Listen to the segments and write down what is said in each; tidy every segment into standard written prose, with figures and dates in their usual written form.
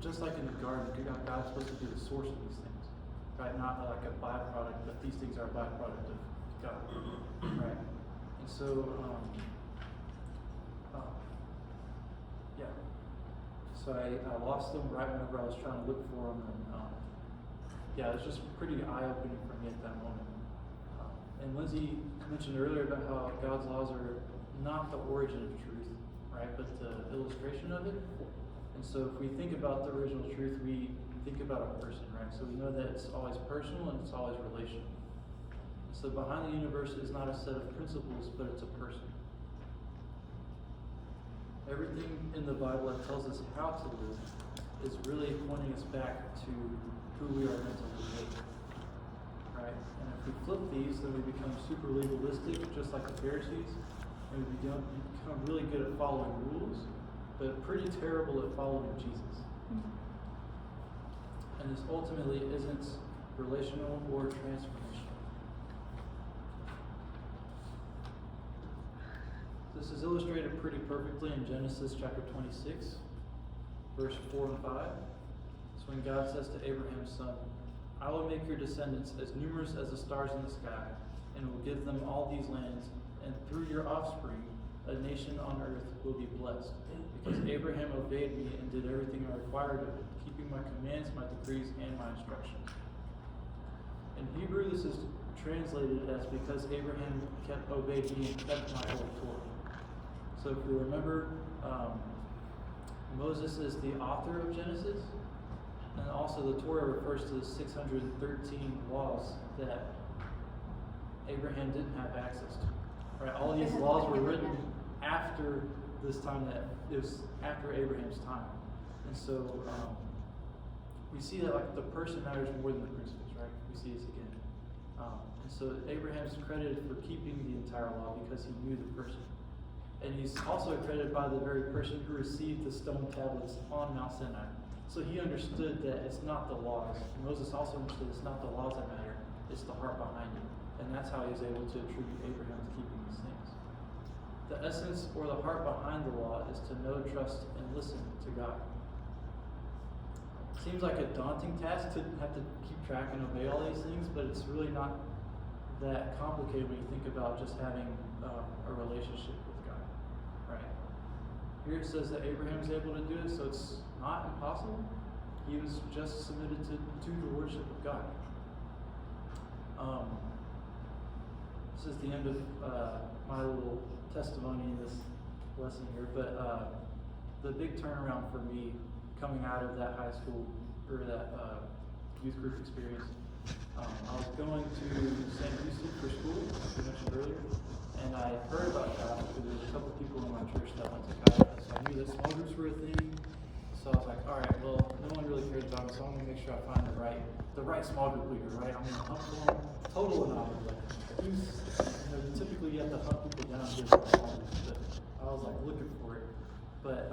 just like in the garden, God's supposed to be the source of these things, right? Not like a byproduct, but these things are a byproduct of God, right? And so, yeah. So I lost them right whenever I was trying to look for them, and yeah, it was just pretty eye-opening for me at that moment. And Lindsey mentioned earlier about how God's laws are not the origin of truth, right, but the illustration of it. And so if we think about the original truth, we think about a person, right? So we know that it's always personal and it's always relational. So behind the universe is not a set of principles, but it's a person. Everything in the Bible that tells us how to live is really pointing us back to who we are meant to live, right? And if we flip these, then we become super legalistic, just like the Pharisees, and we become really good at following rules, but pretty terrible at following Jesus. And this ultimately isn't relational or transformational. This is illustrated pretty perfectly in Genesis chapter 26, verse 4 and 5. It's when God says to Abraham's son, "I will make your descendants as numerous as the stars in the sky, and will give them all these lands, and through your offspring, a nation on earth will be blessed, because Abraham obeyed me and did everything I required of him, keeping my commands, my decrees, and my instructions." In Hebrew, this is translated as because Abraham obeyed me and kept my old Torah. So if you remember, Moses is the author of Genesis, and also the Torah refers to the 613 laws that Abraham didn't have access to. Right? All these laws were written after this time, that it was after Abraham's time. And so we see that like the person matters more than the principles, right? We see this again. And so Abraham's credited for keeping the entire law because he knew the person. And he's also credited by the very person who received the stone tablets on Mount Sinai. So he understood that it's not the laws. Moses also understood it's not the laws that matter, it's the heart behind it. And that's how he was able to attribute Abraham to keeping these things. The essence or the heart behind the law is to know, trust, and listen to God. It seems like a daunting task to have to keep track and obey all these things, but it's really not that complicated when you think about just having a relationship with God, right? Here it says that Abraham was able to do it, so it's not impossible. He was just submitted to the lordship of God. This is the end of my little testimony in this lesson here, but the big turnaround for me coming out of that high school, or that youth group experience, I was going to St. Houston for school, as we mentioned earlier, and I heard about Kyle because there was a couple people in my church that went to Kyle, so I knew that small groups were a thing. So I was like, all right, well, no one really cares about me, so I'm gonna make sure I find the right small group leader, right? I'm gonna hunt for him, total anomaly. Typically you have to hunt people down to get small groups, but I was like looking for it. But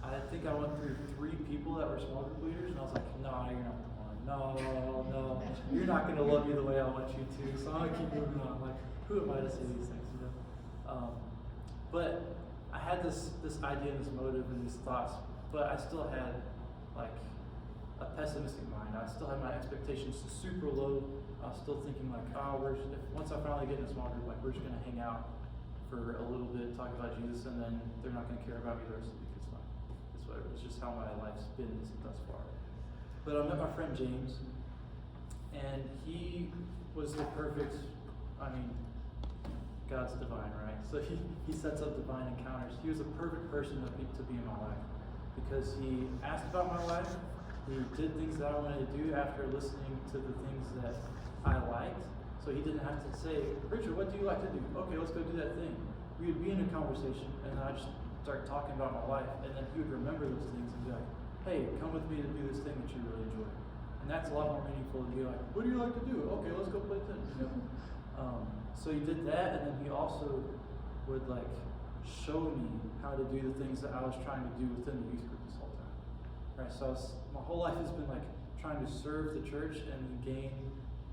I think I went through 3 people that were small group leaders, and I was like, no, you're not the one. No, you're not gonna love me the way I want you to. So I'm gonna keep moving on. Like, who am I to say these things, you know? But I had this idea, this motive, and these thoughts. But I still had like a pessimistic mind. I still had my expectations super low. I was still thinking like, once I finally get in a small group, like we're just gonna hang out for a little bit, talk about Jesus, and then they're not gonna care about me the rest of the week. It's fine. It's whatever. It's just how my life's been thus far. But I met my friend James, and he was the perfect. God's divine, right? So he sets up divine encounters. He was the perfect person to be in my life. Because he asked about my life, he did things that I wanted to do after listening to the things that I liked. So he didn't have to say, "Richard, what do you like to do?" "Okay, let's go do that thing." We would be in a conversation, and then I'd just start talking about my life, and then he would remember those things and be like, "Hey, come with me to do this thing that you really enjoy." And that's a lot more meaningful than be like, "What do you like to do?" "Okay, let's go play tennis." You know? So he did that, and then he also would like show me how to do the things that I was trying to do within the youth group this whole time. Right? So my whole life has been like trying to serve the church and gain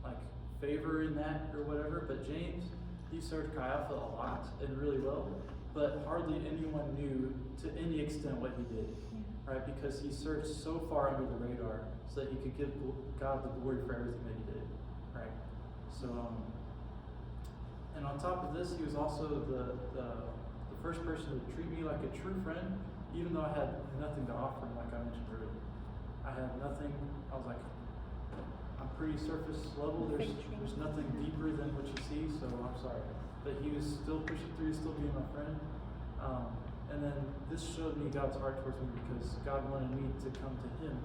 like favor in that or whatever. But James, he served Chi Alpha a lot and really well, but hardly anyone knew to any extent what he did. right? Because he served so far under the radar so that he could give God the glory for everything that he did, right? So, and on top of this, he was also the first person to treat me like a true friend, even though I had nothing to offer him, like I mentioned earlier. I had nothing. I was like, I'm pretty surface level. There's nothing deeper than what you see, so I'm sorry. But he was still pushing through, still being my friend. And then this showed me God's heart towards me because God wanted me to come to him,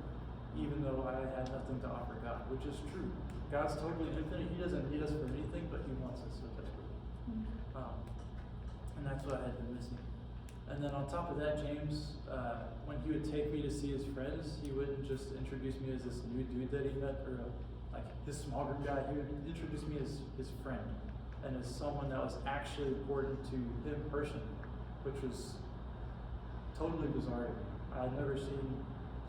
even though I had nothing to offer God, which is true. God's totally infinite. He doesn't need us for anything, but he wants us so desperately. And that's what I had been missing. And then on top of that, James, when he would take me to see his friends, he wouldn't just introduce me as this new dude that he met, or like his small group guy. He would introduce me as his friend and as someone that was actually important to him personally, which was totally bizarre to me. I had never seen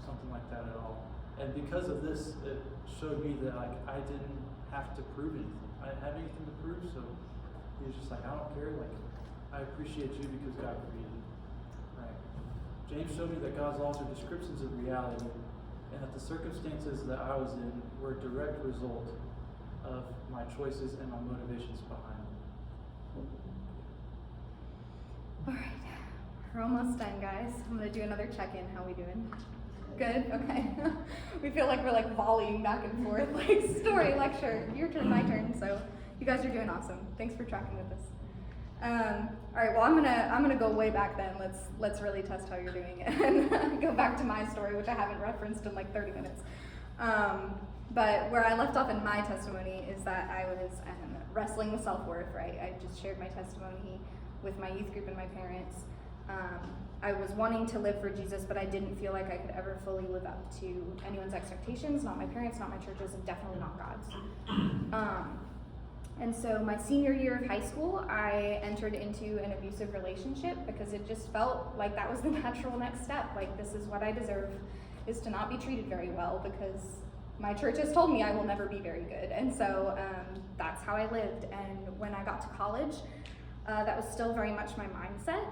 something like that at all. And because of this, it showed me that like I didn't have to prove anything. I didn't have anything to prove, so he was just like, I don't care. Like, I appreciate you because God created you. Right? James showed me that God's laws are descriptions of reality, and that the circumstances that I was in were a direct result of my choices and my motivations behind them. All right, we're almost done, guys. I'm gonna do another check-in. How we doing? Good? Okay. We feel like we're like volleying back and forth, like story, lecture, your turn, my turn. So you guys are doing awesome. Thanks for tracking with us. All right, well, I'm gonna go way back then. Let's really test how you're doing and go back to my story, which I haven't referenced in like 30 minutes. But where I left off in my testimony is that I was wrestling with self-worth, right? I just shared my testimony with my youth group and my parents. I was wanting to live for Jesus, but I didn't feel like I could ever fully live up to anyone's expectations, not my parents, not my churches, and definitely not God's. And so my senior year of high school, I entered into an abusive relationship because it just felt like that was the natural next step. Like, this is what I deserve, is to not be treated very well because my church has told me I will never be very good. And so that's how I lived. And when I got to college, that was still very much my mindset.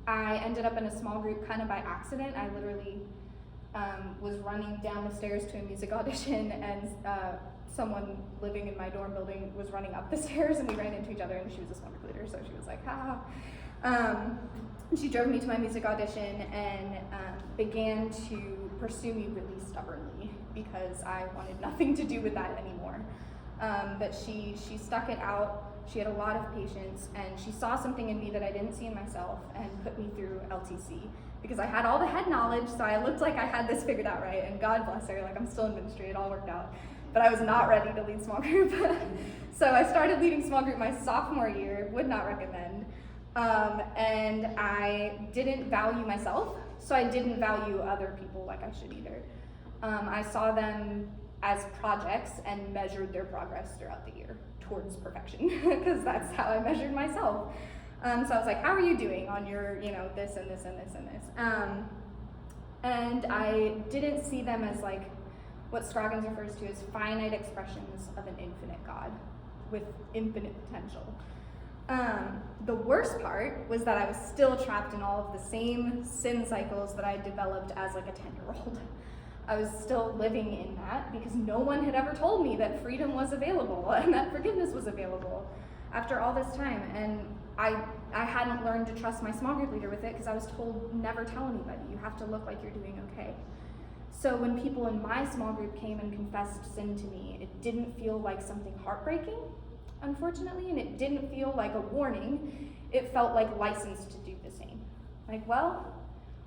I ended up in a small group kind of by accident. I literally was running down the stairs to a music audition, and someone living in my dorm building was running up the stairs, and we ran into each other, and she was a small group leader, so she was like, ha. She drove me to my music audition and began to pursue me really stubbornly because I wanted nothing to do with that anymore. But she stuck it out. She had a lot of patience, and she saw something in me that I didn't see in myself and put me through LTC because I had all the head knowledge, so I looked like I had this figured out, right? And God bless her, like, I'm still in ministry, it all worked out. But I was not ready to lead small group. So I started leading small group my sophomore year, would not recommend. And I didn't value myself, so I didn't value other people like I should either. I saw them as projects and measured their progress throughout the year towards perfection, because that's how I measured myself. So I was like, how are you doing on your, this and this and this and this? And I didn't see them as like what Scroggins refers to as finite expressions of an infinite God with infinite potential. The worst part was that I was still trapped in all of the same sin cycles that I developed as like a 10-year-old. I was still living in that because no one had ever told me that freedom was available and that forgiveness was available after all this time. And I hadn't learned to trust my small group leader with it because I was told never tell anybody. You have to look like you're doing okay. So when people in my small group came and confessed sin to me, it didn't feel like something heartbreaking, unfortunately, and it didn't feel like a warning. It felt like license to do the same. Like, well,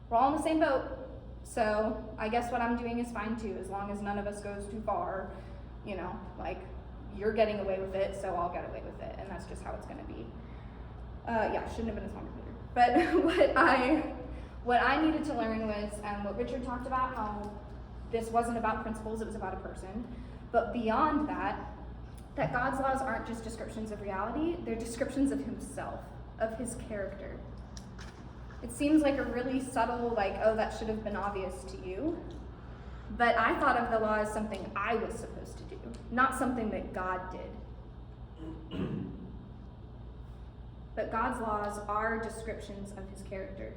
we're all in the same boat. So I guess what I'm doing is fine too, as long as none of us goes too far, like you're getting away with it, so I'll get away with it, and that's just how it's gonna be. Shouldn't have been a small group leader. But what I needed to learn was what Richard talked about, how this wasn't about principles, it was about a person. But beyond that God's laws aren't just descriptions of reality, they're descriptions of himself, of his character. It seems like a really subtle, like, oh, that should have been obvious to you. But I thought of the law as something I was supposed to do, not something that God did. But God's laws are descriptions of his character.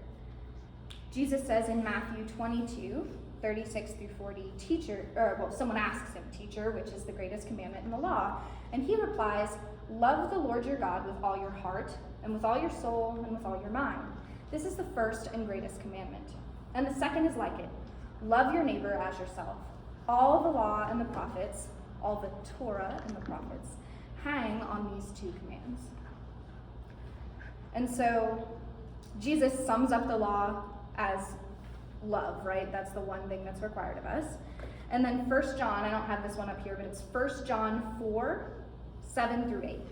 Jesus says in Matthew 22:36-40, someone asks him, "Teacher, which is the greatest commandment in the law?" And he replies, "Love the Lord your God with all your heart, and with all your soul, and with all your mind. This is the first and greatest commandment. And the second is like it. Love your neighbor as yourself. All the law and the prophets, all the Torah and the prophets, hang on these two commands." And so Jesus sums up the law as love, right? That's the one thing that's required of us. And then 1 John, I don't have this one up here, but it's 1 John 4:7-8.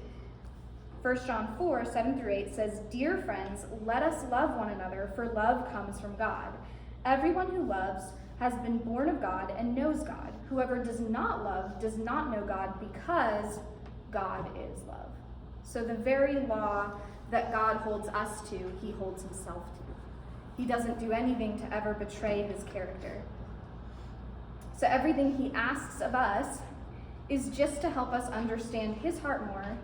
1 John 4:7-8 says, "Dear friends, let us love one another, for love comes from God. Everyone who loves has been born of God and knows God. Whoever does not love does not know God, because God is love." So the very law that God holds us to, he holds himself to. He doesn't do anything to ever betray his character. So everything he asks of us is just to help us understand his heart more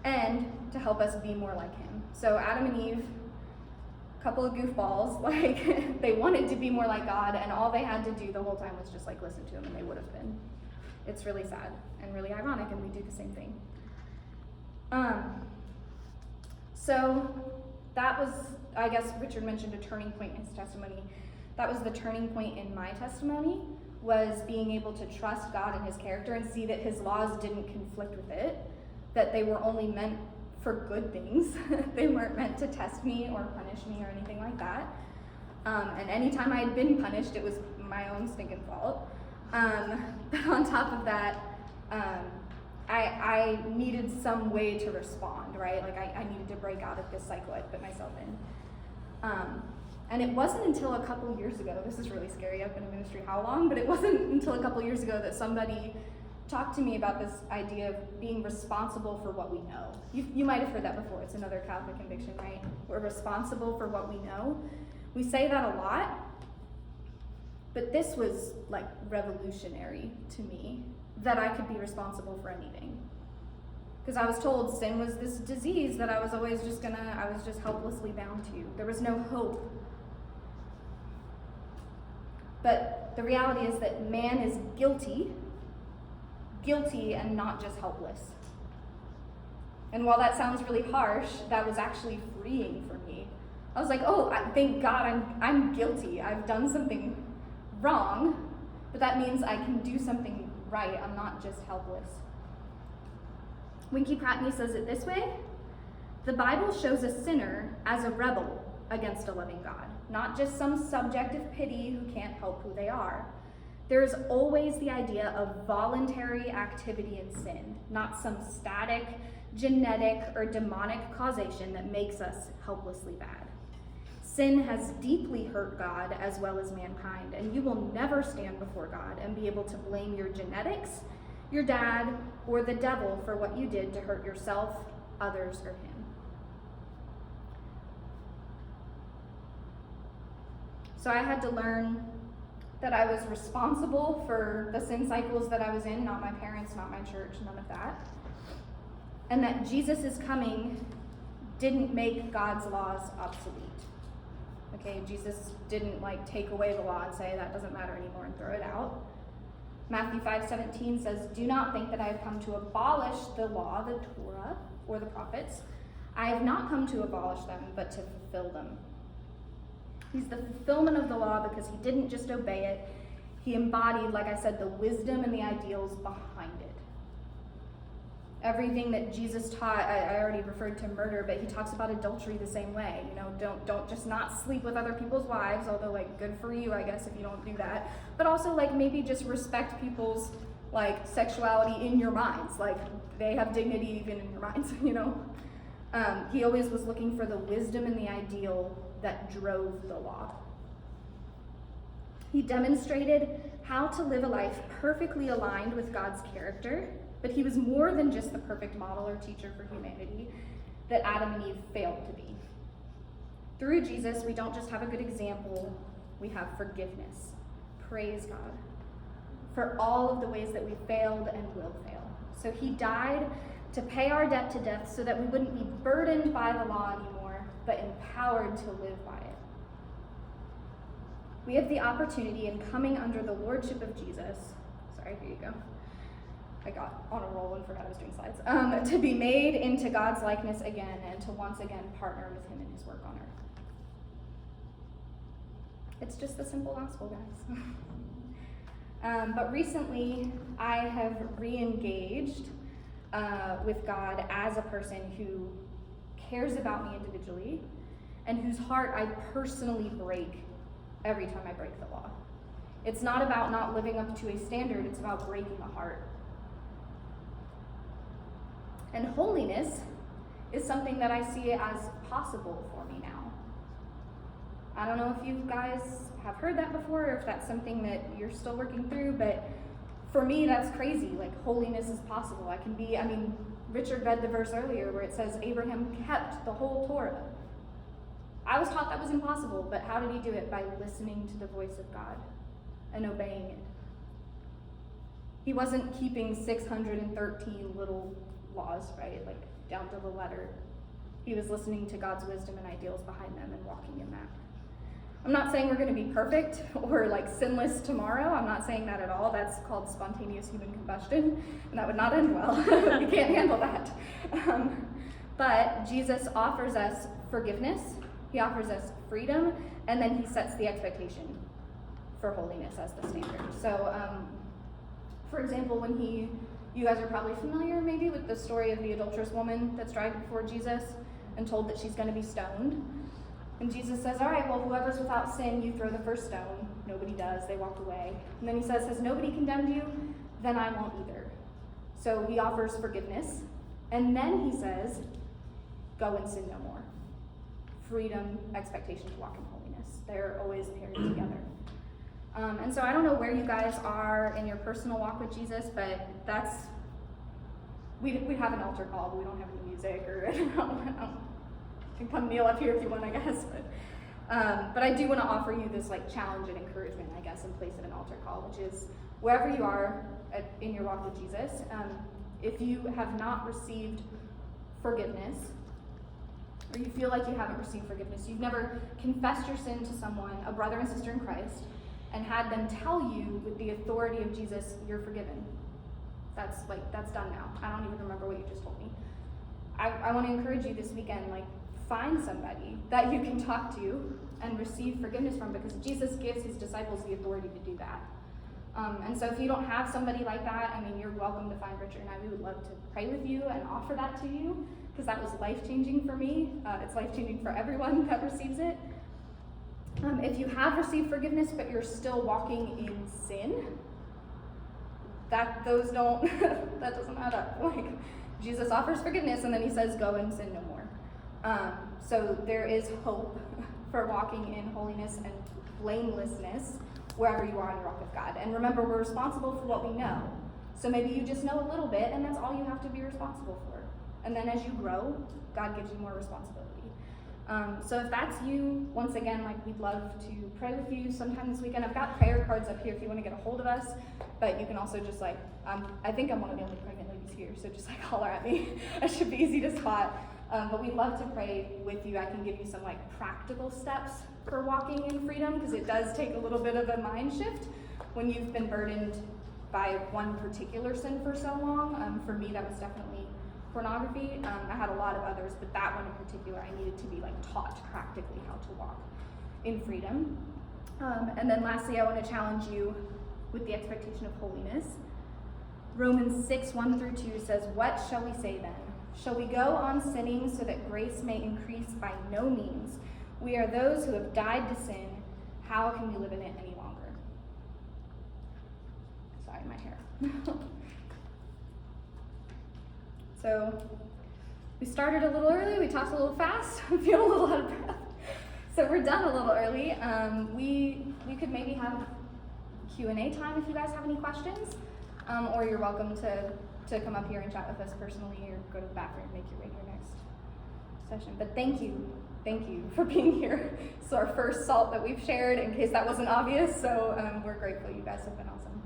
and to help us be more like him. So Adam and Eve, a couple of goofballs, like they wanted to be more like God, and all they had to do the whole time was just like listen to him, and they would have been. It's really sad and really ironic, and we do the same thing. So that was, I guess Richard mentioned a turning point in his testimony. That was the turning point in my testimony, was being able to trust God and his character and see that his laws didn't conflict with it, that they were only meant for good things. They weren't meant to test me or punish me or anything like that. And anytime I had been punished, it was my own stinking fault. But on top of that, I needed some way to respond, right? Like I needed to break out of this cycle I put myself in. And it wasn't until a couple years ago, this is really scary, I've been in ministry how long, but it wasn't until a couple years ago that somebody talked to me about this idea of being responsible for what we know. You might have heard that before, it's another Catholic conviction, right? We're responsible for what we know. We say that a lot, but this was like revolutionary to me, that I could be responsible for anything. Because I was told sin was this disease that I was always I was just helplessly bound to. There was no hope. But the reality is that man is guilty and not just helpless. And while that sounds really harsh, that was actually freeing for me. I was like, oh, thank God I'm guilty. I've done something wrong, but that means I can do something right. I'm not just helpless. Winky Pratney says it this way: the Bible shows a sinner as a rebel against a loving God, not just some subjective pity who can't help who they are. There is always the idea of voluntary activity in sin, not some static, genetic, or demonic causation that makes us helplessly bad. Sin has deeply hurt God as well as mankind, and you will never stand before God and be able to blame your genetics, your dad, or the devil for what you did to hurt yourself, others, or him. So I had to learn that I was responsible for the sin cycles that I was in, not my parents, not my church, none of that. And that Jesus' coming didn't make God's laws obsolete. Okay, Jesus didn't take away the law and say that doesn't matter anymore and throw it out. Matthew 5:17 says, "Do not think that I have come to abolish the law, the Torah, or the prophets. I have not come to abolish them, but to fulfill them." He's the fulfillment of the law because he didn't just obey it. He embodied, like I said, the wisdom and the ideals behind it. Everything that Jesus taught, I already referred to murder, but he talks about adultery the same way. Don't just not sleep with other people's wives, although good for you, I guess, if you don't do that. But also maybe just respect people's sexuality in your minds. They have dignity even in your minds, He always was looking for the wisdom and the ideal that drove the law. He demonstrated how to live a life perfectly aligned with God's character, but he was more than just the perfect model or teacher for humanity that Adam and Eve failed to be. Through Jesus, we don't just have a good example, we have forgiveness. Praise God for all of the ways that we failed and will fail. So he died to pay our debt to death so that we wouldn't be burdened by the law anymore, but empowered to live by it. we have the opportunity in coming under the lordship of Jesus. Sorry, here you go. I got on a roll and forgot I was doing slides. To be made into God's likeness again and to once again partner with him in his work on earth. It's just the simple gospel, guys. But recently, I have re-engaged with God as a person who cares about me individually and whose heart I personally break every time I break the law. It's not about not living up to a standard, it's about breaking a heart. And holiness is something that I see as possible for me now. I don't know if you guys have heard that before or if that's something that you're still working through, but for me, that's crazy. Like, holiness is possible. Richard read the verse earlier where it says Abraham kept the whole Torah. I was taught that was impossible, but how did he do it? By listening to the voice of God and obeying it. He wasn't keeping 613 little laws, right? Like, down to the letter. He was listening to God's wisdom and ideals behind them and walking in that. I'm not saying we're going to be perfect or like sinless tomorrow. I'm not saying that at all. That's called spontaneous human combustion, and that would not end well. We can't handle that. But Jesus offers us forgiveness. He offers us freedom, and then he sets the expectation for holiness as the standard. So, for example, you guys are probably familiar maybe with the story of the adulterous woman that's dragged before Jesus and told that she's going to be stoned. And Jesus says, all right, well, whoever's without sin, you throw the first stone. Nobody does. They walk away. And then he says, has nobody condemned you? Then I won't either. So he offers forgiveness. And then he says, go and sin no more. Freedom, expectation to walk in holiness. They're always paired together. And so I don't know where you guys are in your personal walk with Jesus, but we have an altar call, but we don't have any music or you can come kneel up here if you want, I guess. But I do want to offer you this like challenge and encouragement, I guess, in place of an altar call, which is wherever you are in your walk with Jesus, if you have not received forgiveness, or you feel like you haven't received forgiveness, you've never confessed your sin to someone, a brother and sister in Christ, and had them tell you with the authority of Jesus, you're forgiven. That's done now. I don't even remember what you just told me. I want to encourage you this weekend, like, find somebody that you can talk to and receive forgiveness from, because Jesus gives his disciples the authority to do that. And so if you don't have somebody like that, you're welcome to find Richard and I. We would love to pray with you and offer that to you, because that was life-changing for me. It's life-changing for everyone that receives it. If you have received forgiveness but you're still walking in sin, that doesn't add up. Like, Jesus offers forgiveness and then he says, go and sin no more. So there is hope for walking in holiness and blamelessness wherever you are in your walk with God. And remember, we're responsible for what we know. So maybe you just know a little bit and that's all you have to be responsible for. And then as you grow, God gives you more responsibility. So if that's you, once again, we'd love to pray with you sometime this weekend. I've got prayer cards up here if you want to get a hold of us, but you can also just I think I'm one of the only pregnant ladies here, so just holler at me. It should be easy to spot. But we'd love to pray with you. I can give you some practical steps for walking in freedom, because it does take a little bit of a mind shift when you've been burdened by one particular sin for so long. For me, that was definitely pornography. I had a lot of others, but that one in particular, I needed to be taught practically how to walk in freedom. And then lastly, I want to challenge you with the expectation of holiness. Romans 6:1-2 says, what shall we say then? Shall we go on sinning so that grace may increase? By no means. We are those who have died to sin. How can we live in it any longer? Sorry, my hair. So we started a little early, we talked a little fast, I feel a little out of breath. So we're done a little early. We could maybe have Q&A time if you guys have any questions, or you're welcome to come up here and chat with us personally, or go to the bathroom and make your way to your next session. But thank you for being here. It's our first SALT that we've shared, in case that wasn't obvious, so we're grateful. You guys have been awesome.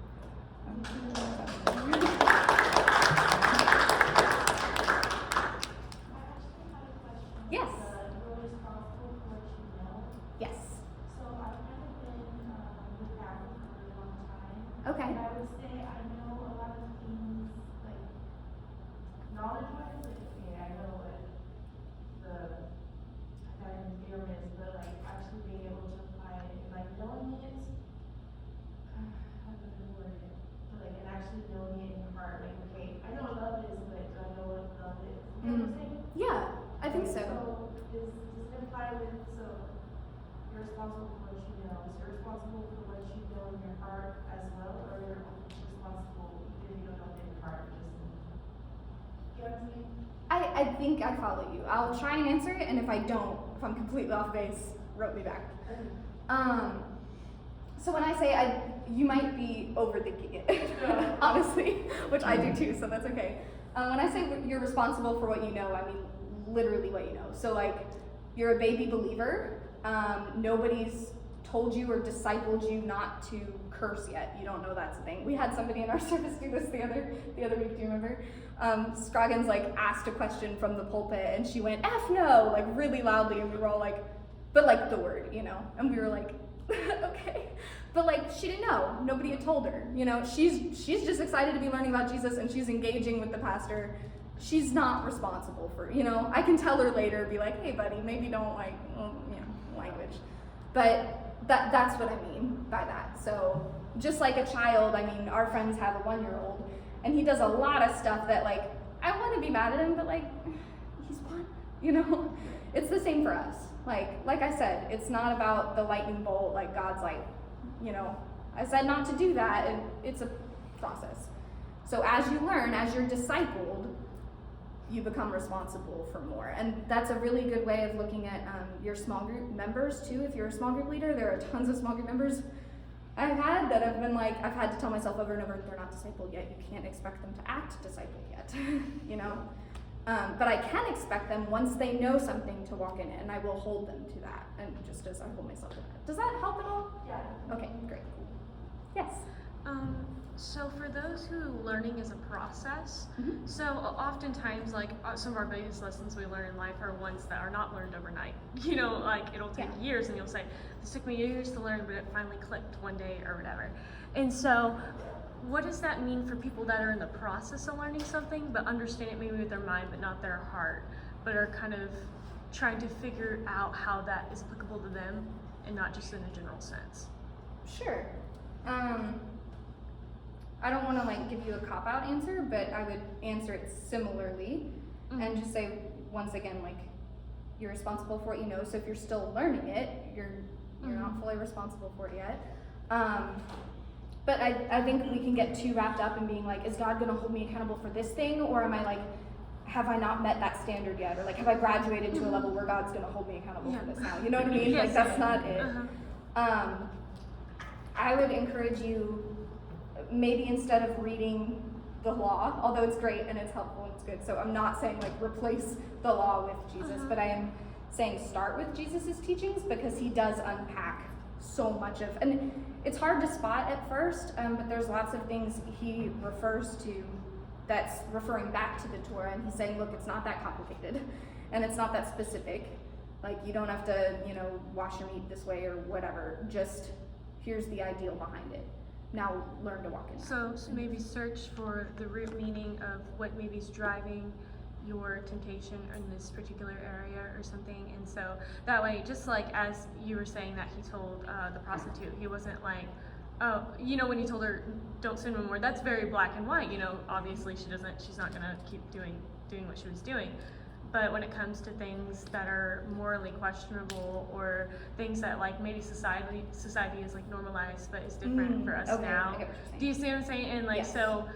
Yes. Yes. So I've kind of been Okay. And I would say I know a lot of things, like, knowledge-wise, like, okay, I know what the Pythagorean theorem is, but like, actually being able to apply it, and like, knowing it, how do I word it? But like, and actually knowing it in your heart, like, okay, I know what love is, but do I know what love is? You know what I'm saying? Yeah, I think so. So, does it imply with, so, you're responsible for what you know, so you're responsible for what you know in your heart as well, or you're responsible even if you don't know it in your heart, just in, you know what I'm saying? I think I follow you. I'll try and answer it, and if I don't, if I'm completely off base, rope me back. So when I say you might be overthinking it, honestly, which I do too, so that's okay. When I say you're responsible for what you know, I mean literally what you know. So like, you're a baby believer. Nobody's told you or discipled you not to curse yet. You don't know that's a thing. We had somebody in our service do this the other week. Do you remember? Scroggins like asked a question from the pulpit, and she went "F no" like really loudly, and we were all like, but like the word, you know, and we were like, okay, but like she didn't know. Nobody had told her. You know, she's just excited to be learning about Jesus, and she's engaging with the pastor. She's not responsible for, you know. I can tell her later, be like, hey buddy, maybe don't like, you know, language. But that's what I mean by that. So just like a child, I mean, our friends have a 1-year-old, and he does a lot of stuff that like, I want to be mad at him, but like, he's one, you know. It's the same for us. Like I said, it's not about the lightning bolt, like God's like, you know, I said not to do that, and it's a process. So as you learn, as you're discipled, you become responsible for more. And that's a really good way of looking at your small group members too. If you're a small group leader, there are tons of small group members I've had that have been like, I've had to tell myself over and over, they're not discipled yet. You can't expect them to act discipled yet, you know? But I can expect them, once they know something, to walk in it, and I will hold them to that, and just as I hold myself to that. Does that help at all? Yeah. Okay, great. Yes? So for those who learning is a process, so oftentimes like some of our biggest lessons we learn in life are ones that are not learned overnight. You know, like it'll take years, and you'll say, this took me years to learn, but it finally clicked one day or whatever. And so what does that mean for people that are in the process of learning something, but understand it maybe with their mind, but not their heart, but are kind of trying to figure out how that is applicable to them and not just in a general sense? Sure. I don't want to like give you a cop-out answer, but I would answer it similarly and just say, once again, like, you're responsible for what you know. So if you're still learning it, you're not fully responsible for it yet. But I think we can get too wrapped up in being like, is God going to hold me accountable for this thing? Or am I like, have I not met that standard yet? Or like, have I graduated to a level where God's going to hold me accountable for this now? You know what I mean? Yes. Like, that's not it. I would encourage you, maybe instead of reading the law, although it's great and it's helpful and it's good, so I'm not saying like replace the law with Jesus, but I am saying start with Jesus's teachings, because he does unpack so much of, and it's hard to spot at first, but there's lots of things he refers to that's referring back to the Torah, and he's saying, look, it's not that complicated, and it's not that specific. Like, you don't have to, you know, wash your meat this way or whatever. Just here's the ideal behind it. Now learn to walk in that. So maybe search for the root meaning of what maybe is driving your temptation in this particular area or something. And so that way, just like as you were saying that he told the prostitute, he wasn't like, oh, you know, when he told her don't sin no more, that's very black and white, you know, obviously she's not gonna keep doing what she was doing. But when it comes to things that are morally questionable, or things that like maybe society is like normalized but is different for us now. Do you see what I'm saying? And like, so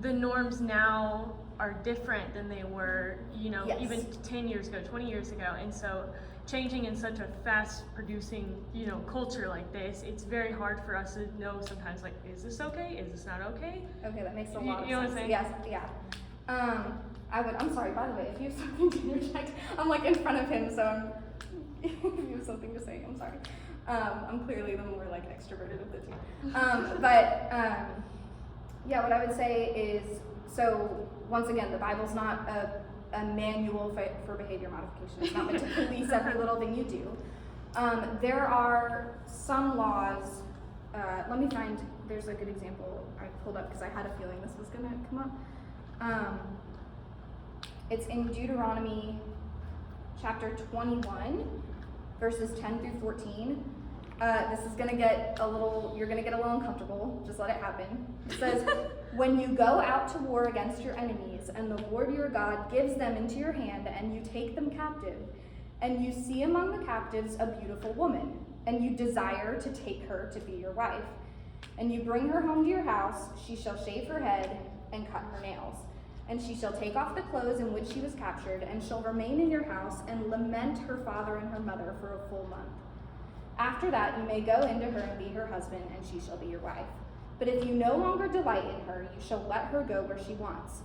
the norms now are different than they were, you know, even 10 years ago, 20 years ago. And so changing in such a fast producing, you know, culture like this, it's very hard for us to know sometimes, like, is this okay? Is this not okay? Okay, that makes a lot of sense. You know what I'm saying? Yes, yeah. I'm sorry, by the way, if you have something to interject, I'm like in front of him, so if you have something to say, I'm sorry. I'm clearly the more like extroverted of the two. Yeah, what I would say is, so once again, the Bible's not a manual for behavior modification. It's not meant to police every little thing you do. There are some laws, let me find there's a good example I pulled up because I had a feeling this was gonna come up. It's in Deuteronomy chapter 21, verses 10 through 14. This is gonna get you're gonna get a little uncomfortable, just let it happen. It says, when you go out to war against your enemies, and the Lord your God gives them into your hand, and you take them captive, and you see among the captives a beautiful woman, and you desire to take her to be your wife, and you bring her home to your house, she shall shave her head and cut her nails. And she shall take off the clothes in which she was captured, and shall remain in your house, and lament her father and her mother for a full month. After that you may go into her and be her husband, and she shall be your wife. But if you no longer delight in her, you shall let her go where she wants.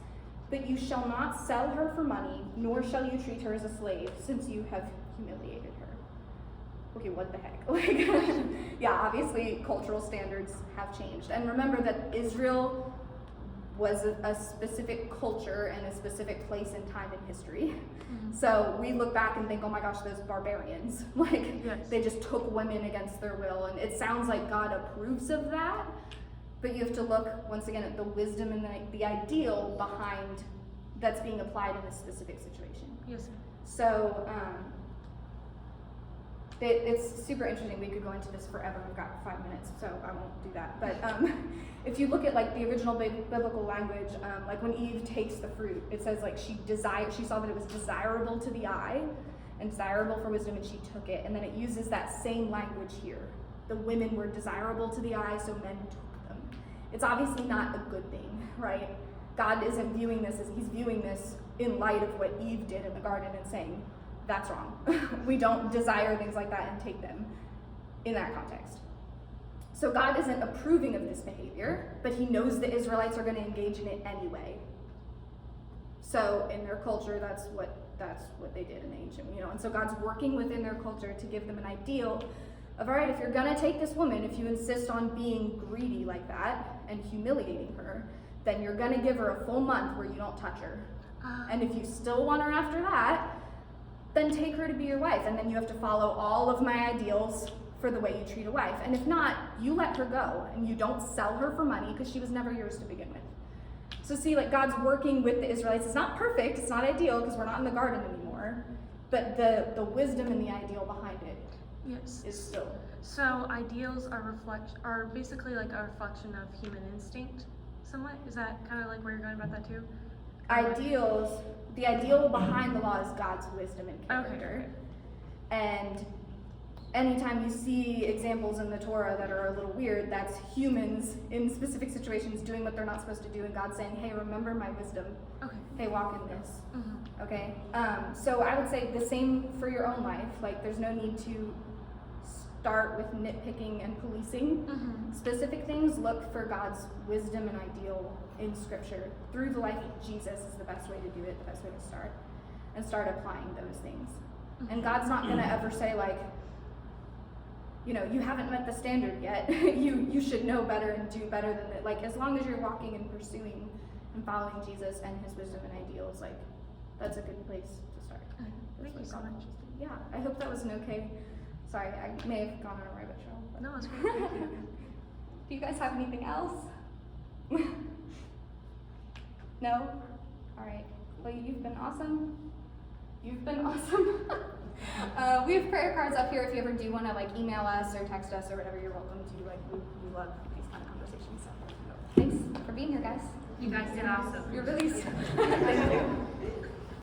But you shall not sell her for money, nor shall you treat her as a slave, since you have humiliated her. Okay, what the heck? Yeah, obviously cultural standards have changed. And remember that Israel was a specific culture and a specific place and time in history. Mm-hmm. So we look back and think, oh my gosh, those barbarians. Like, Yes. they just took women against their will. And it sounds like God approves of that. But you have to look, once again, at the wisdom and the ideal behind that's being applied in this specific situation. Yes, sir. So, it's super interesting. We could go into this forever. We've got 5 minutes, so I won't do that. But if you look at like the original biblical language, like when Eve takes the fruit, it says like she saw that it was desirable to the eye and desirable for wisdom, and she took it. And then it uses that same language here. The women were desirable to the eye, so men took them. It's obviously not a good thing, right? God isn't viewing this as, he's viewing this in light of what Eve did in the garden and saying, that's wrong. We don't desire things like that and take them in that context. So God isn't approving of this behavior, but he knows the Israelites are going to engage in it anyway. So in their culture, that's what they did in the ancient, and so God's working within their culture to give them an ideal of, all right, if you're going to take this woman, if you insist on being greedy like that and humiliating her, then you're going to give her a full month where you don't touch her. And if you still want her after that, then take her to be your wife, and then you have to follow all of my ideals for the way you treat a wife. And if not, you let her go, and you don't sell her for money because she was never yours to begin with. So see, like, God's working with the Israelites. It's not perfect, it's not ideal because we're not in the garden anymore, but the wisdom and the ideal behind it Yes. is still. So ideals are basically like a reflection of human instinct, somewhat. Is that kind of like where you're going about that too? The ideal behind the law is God's wisdom and character. Okay. And anytime you see examples in the Torah that are a little weird, that's humans in specific situations doing what they're not supposed to do, and God saying, hey, remember my wisdom. Okay. Hey, walk in this. Mm-hmm. Okay? So I would say the same for your own life. Like, there's no need to start with nitpicking and policing Mm-hmm. specific things. Look for God's wisdom and ideal in Scripture. Through the life of Jesus is the best way to do it, the best way to start. And start applying those things. Mm-hmm. And God's not going to ever say, like, you haven't met the standard yet. you should know better and do better than that. Like, as long as you're walking and pursuing and following Jesus and his wisdom and ideals, like, that's a good place to start. Thank you so much. Yeah, I hope that was an okay. Sorry, I may have gone on a rabbit trail. But. No, it's great. Thank you. Do you guys have anything else? No? All right. Well, you've been awesome. You've been awesome. We have prayer cards up here if you ever do want to like email us or text us or whatever. You're welcome to. Like, we love these kind of conversations. So thanks for being here, guys. You guys did awesome. You're really